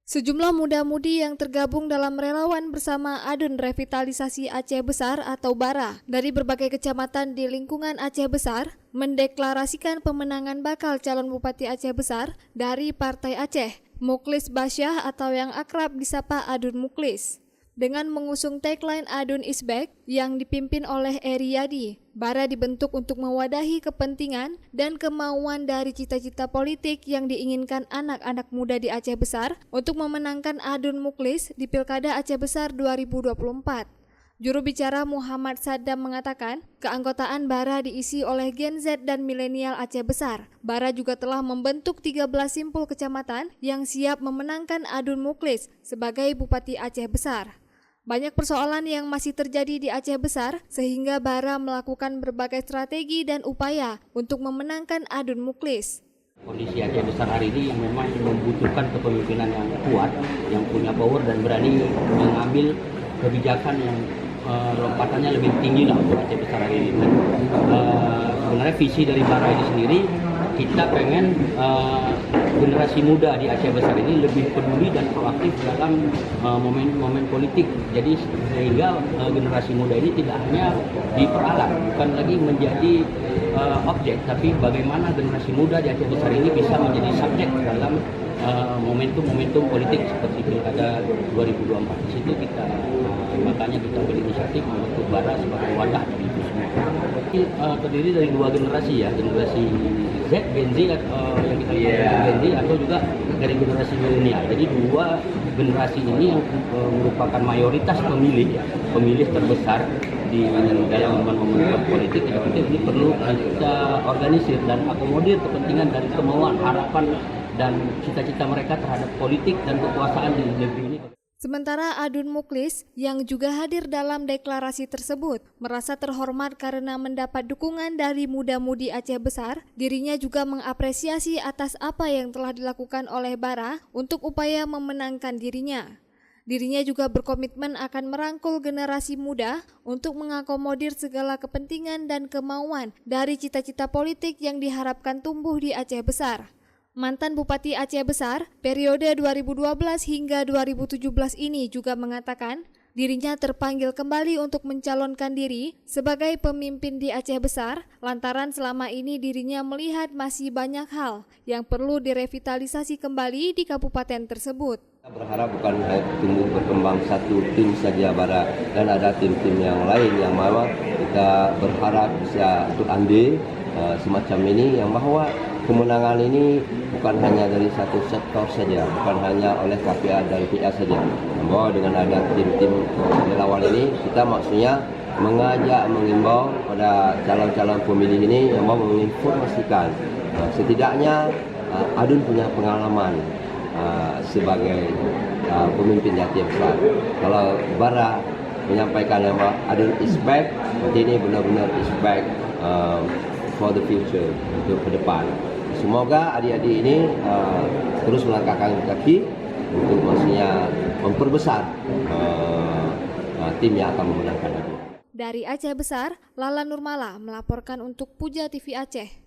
Sejumlah muda-mudi yang tergabung dalam relawan bersama Adun Revitalisasi Aceh Besar atau BARA dari berbagai kecamatan di lingkungan Aceh Besar mendeklarasikan pemenangan bakal calon Bupati Aceh Besar dari Partai Aceh, Muklis Basyah atau yang akrab disapa Adun Muklis. Dengan mengusung tagline Adun is back yang dipimpin oleh Eri Yadi, BARA dibentuk untuk mewadahi kepentingan dan kemauan dari cita-cita politik yang diinginkan anak-anak muda di Aceh Besar untuk memenangkan Adun Muklis di Pilkada Aceh Besar 2024. Juru bicara Muhammad Saddam mengatakan, keanggotaan BARA diisi oleh Gen Z dan milenial Aceh Besar. BARA juga telah membentuk 13 simpul kecamatan yang siap memenangkan Adun Muklis sebagai Bupati Aceh Besar. Banyak persoalan yang masih terjadi di Aceh Besar sehingga BARA melakukan berbagai strategi dan upaya untuk memenangkan Adun Muklis. Kondisi Aceh Besar hari ini yang memang membutuhkan kepemimpinan yang kuat, yang punya power dan berani mengambil kebijakan yang lompatannya lebih tinggi lah untuk Aceh Besar hari ini. Sebenarnya visi dari BARA ini sendiri, kita pengen generasi muda di Aceh Besar ini lebih peduli dan proaktif dalam momen-momen politik. Jadi sehingga generasi muda ini tidak hanya diperalat, bukan lagi menjadi objek, tapi bagaimana generasi muda di Aceh Besar ini bisa menjadi subjek dalam momentum-momentum politik seperti Pilkada 2024. Di situ kita makanya kita berinisiatif membentuk BARA sebagai wadah dari itu semua. Ini terdiri dari dua generasi ya, generasi Z, Gen Z yang kita Gen Z atau juga dari generasi milenial. Jadi dua generasi ini yang merupakan mayoritas pemilih terbesar di dalam momen-momen politik. Jadi ini perlu kita organisir dan akomodir kepentingan dan kemauan, harapan dan cita-cita mereka terhadap politik dan kekuasaan di negeri ini. Sementara Adun Muklis yang juga hadir dalam deklarasi tersebut merasa terhormat karena mendapat dukungan dari muda-mudi Aceh Besar. Dirinya juga mengapresiasi atas apa yang telah dilakukan oleh BARA untuk upaya memenangkan dirinya. Dirinya juga berkomitmen akan merangkul generasi muda untuk mengakomodir segala kepentingan dan kemauan dari cita-cita politik yang diharapkan tumbuh di Aceh Besar. Mantan Bupati Aceh Besar periode 2012 hingga 2017 ini juga mengatakan dirinya terpanggil kembali untuk mencalonkan diri sebagai pemimpin di Aceh Besar lantaran selama ini dirinya melihat masih banyak hal yang perlu direvitalisasi kembali di kabupaten tersebut. Kita berharap bukan tumbuh berkembang satu tim saja BARA dan ada tim-tim yang lain yang memang kita berharap bisa ikut andil semacam ini, yang bahwa kemenangan ini bukan hanya dari satu sektor saja, bukan hanya oleh KPA dan PA saja. Bahwa dengan ada tim-tim relawan ini, kita maksudnya mengajak, mengimbau pada calon-calon pemilih ini yang mau menginformasikan. Setidaknya Adun punya pengalaman sebagai pemimpin di Aceh Besar. Kalau BARA menyampaikan bahwa Adun is back, berarti ini benar-benar is back for the future, untuk ke depan. Semoga adik-adik ini terus melangkahkan kaki untuk maksudnya memperbesar tim yang akan memenangkan. Dari Aceh Besar, Lala Nurmala melaporkan untuk Puja TV Aceh.